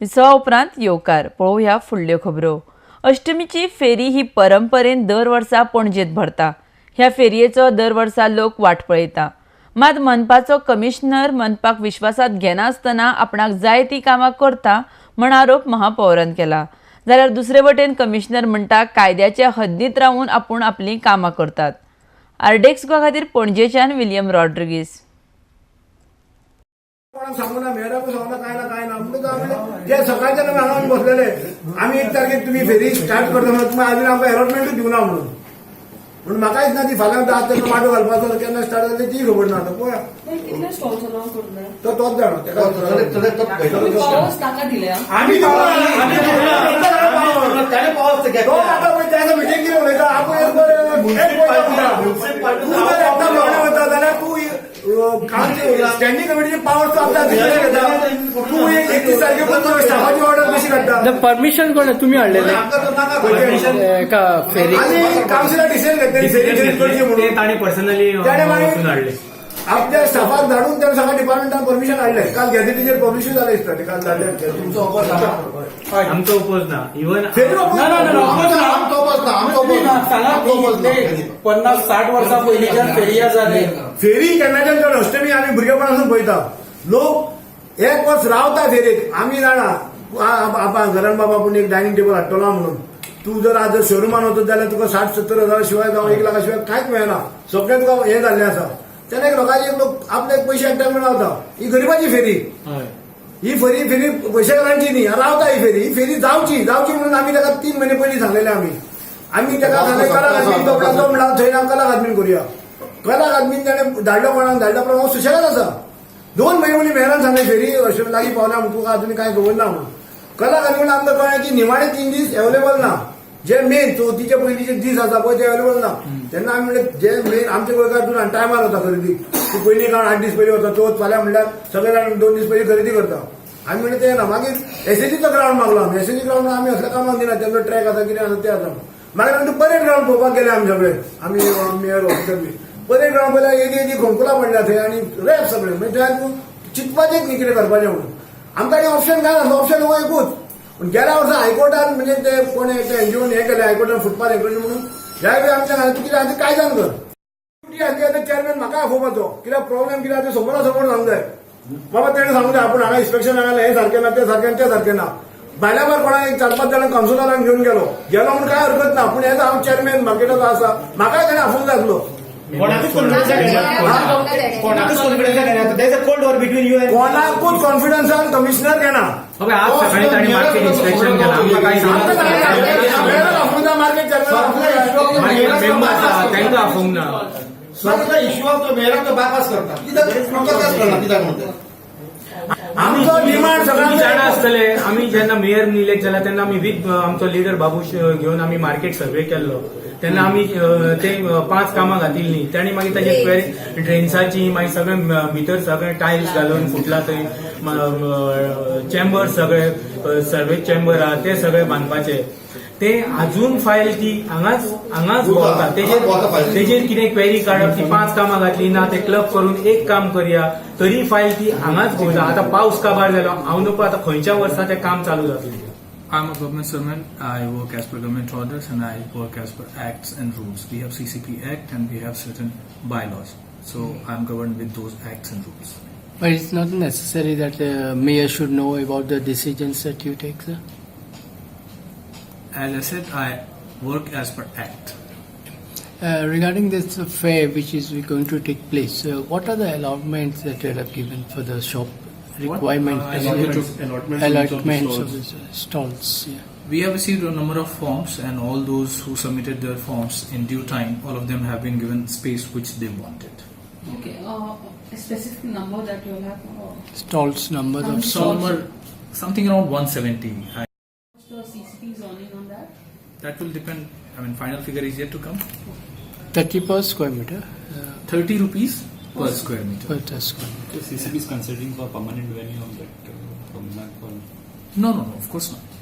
विसवा उपरांत येवकार पळोवया फुडल्यो खबरो। अष्टमीची फेरी ही परंपरेन दर वर्सा पणजेत भरता। ह्या फेरयेचो दर वर्सा लोक वाट पळयता। मात मनपाचो कमिशनर मनपाक विश्वासात घेनासतना आपणाक जाय ती कामां करता म्हण आरोप महापौरान केला। जाल्यार दुसरे वटेन कमिशनर म्हणटा कायद्याच्या हद्दीत रावून आपूण आपली कामां करतात। आरडेक्स खातीर पणजेच्यान विलियम रॉड्रिगीस। सांगू ना मेयराक सांगू ना काय ना म्हणून आम्ही जे सकाळच्या नव्हे हांगा बसलेले आम्ही 1 तारखेक तुम्ही फेरी स्टार्ट करता म्हणून तुम्ही आजून आमकां अलॉटमेंटूच दिवना म्हणून म्हाका दिसना ती फाल्यां 10 तेन्ना माटो घालपाचो केन्ना स्टार्ट जाता ती खबर ना आतां पळया तोच जाणो आम्ही मिटींग कितें उलयता आपूण जाल्यार तूं स्टँडिंग कमिटीचे पावर तो आपल्या तू 31 तारखेपर्यंत स्टाफाची ऑर्डर कशी काढता परमिशन कोण तुम्ही हाडलेले एका फेरी काउन्सिलर डिसिजन घेतली फेरी करची म्हणून ताणी पर्सनली हाडले आपल्या स्टाफाक धाडून त्या सगळ्या डिपार्टमेंटान परमिशन हाडले काल गॅझेटीचेर पब्लिश जाले दिसता काल धाडले तुमचो ऑफर आमचो ओपोज ना इवन फेरी पन्नास 60 वर्सां पयलींच्यान फेरया जाले फेरी केन्नाच्यान चड अष्टमी आमी भुरगेपणासून पळयता लोक 1 वर्स रावता फेरेक आमी जाणा आपा घरान बाबा पूण एक डायनिंग टेबल हाडटलो म्हणून तू जर आज शोरुमान वचत जाल्यार तुका 60-70 हजार शिवाय जावं 1 लाखा शिवाय कांयच मेळना सगळें तुका हे जाल्लें आसा तेन्ना एक लोकांचे लोक आपले पयशे एकठांय म्हणून रावता ही गरिबाची फेरी ही फेरी पयशेकारांची न्ही रावता ही फेरी जावची म्हणून आमी ताका 3 महिने पयलीं सांगलेले आमी ताका सांगले कला अकादमी तो म्हणला थंय ना कला अकादमीन करुया कला अकादमीन ताणें धाडलो कोणाक धाडला पण हांव सुशेगाद आसा 2 महिने पयलीं मेहरान सांगलें फेरी अशें लागीं पावल्या म्हणून तुका अजून कांय खबर ना म्हणून कला अकादमीन आमकां कळ्ळें की निमाणे 3 दीस अवेलेबल ना जे मेन चवथीचे पयलींचे दीस आसा पळय ते अवेलेबल ना तेन्ना आमी म्हणलें जे मेन आमचे गोंयकार तुला टायमार वता खरेदी तूं पयलीं काण 8 दीस पयलीं वता चवथ फाल्यां म्हणल्यार सगळे जाण 2 दीस पयलीं खरेदी करता आमी म्हणलें तें ना मागीर एसएजीचो ग्रावंड मागलो आमी एसएजी ग्रावंड आमी असल्या कामाक दिना तेजो ट्रॅक आसा कितें आसा तें आसा मागीर आमी परेड ग्रावंड पळोवपाक गेले आमी सगळे आमी मेयर ऑफिसर बी परेड ग्रावंड पळयल्यार एदी खोंकुला पडल्या थंय आनी रॅप सगळे म्हणजे थंय तूं चिंतपाचेंच न्ही कितें करपाचें म्हणून आमकां आनी ऑप्शन काय ना ऑप्शन हो एकूच पण गेल्या वर्सा हायकोर्टान म्हणजे ते कोण एनजीओन हे केले हायकोर्टान फुटपाथ हे केलें म्हणून ह्या वेळी आमच्या तूं कितें आतां कायद्यान कर चेअरमॅन म्हाका आफोवपाचो कित्याक प्रॉब्लेम कितें आसा समोरा समोर सांगूंक जाय बाबा तेणें सांगूंक जाय आपूण हांगा इन्स्पेक्शन हांगा हे सारकें ना ते सारकें ना भायल्या भायर कोणाक 4-5 जाणांक कावन्सिलरान घेवन गेलो म्हणून काय हरकत ना पूण हें हांव चेअरमॅन मार्केटाचो आसा म्हाकाय ताणें आफोवंक जाय आसलो कोणाकूच कॉन्फिडन्सान कमिशनर घेना आज सकाळी ताणी मार्केट इन्स्पेक्शन केला आमकां काय मार्केट तांकां आफोवंक ना इश्यू ऑफ मेयराचो बायपास करता आमचो डिमांड सगळ्यांनी जाणा आसतले आमी जेन्ना मेयर इलेक्ट जाला तेन्ना आमी विथ आमचो लिडर बाबूश घेवन आमी मार्केट सर्वे केल्लो तेन्ना आमी ते 5 कामां घातिल्लीं तांणी मागीर ताचे ड्रेन्साची मागीर सगळें भितर सगळें टायल्स घालून फुटला थंय चेंबर सगळे सर्वे चेंबर आहा ते सगळे बांदपाचे ते अजून फायल ती हांगाच भोंवता तेजेर कितें क्वेरी काडप ती 5 कामां घातली ना ते क्लब करून 1 काम करया तरी फायल ती हांगाच भोंवता आतां पावस काबार जालो हांव नको आतां खंयच्या वर्सा तें काम चालू जातलें I'm a government servant. I work as per government orders and I work as per acts and rules. We have CCP Act and we have certain bylaws. So I'm governed with those acts and rules. But it's not necessary that the mayor should know about the decisions that you take, sir? As I said, I work as per act. Regarding this fair which is going to take place, what are the allotments that you have given for the shop requirements? Allotments of the stalls. Yeah. We have received a number of forms and all those who submitted their forms in due time, all of them have been given space which they wanted. Okay. A specific number that you have? Stalls, numbers of Some stalls. are something around 170. What's the CCP zoning on that? That will depend. I mean, final figure is yet to come. 30 per square meter. 30 rupees per square meter. Per square meter. So CCB is considering for permanent venue on that from that one. No, of course not.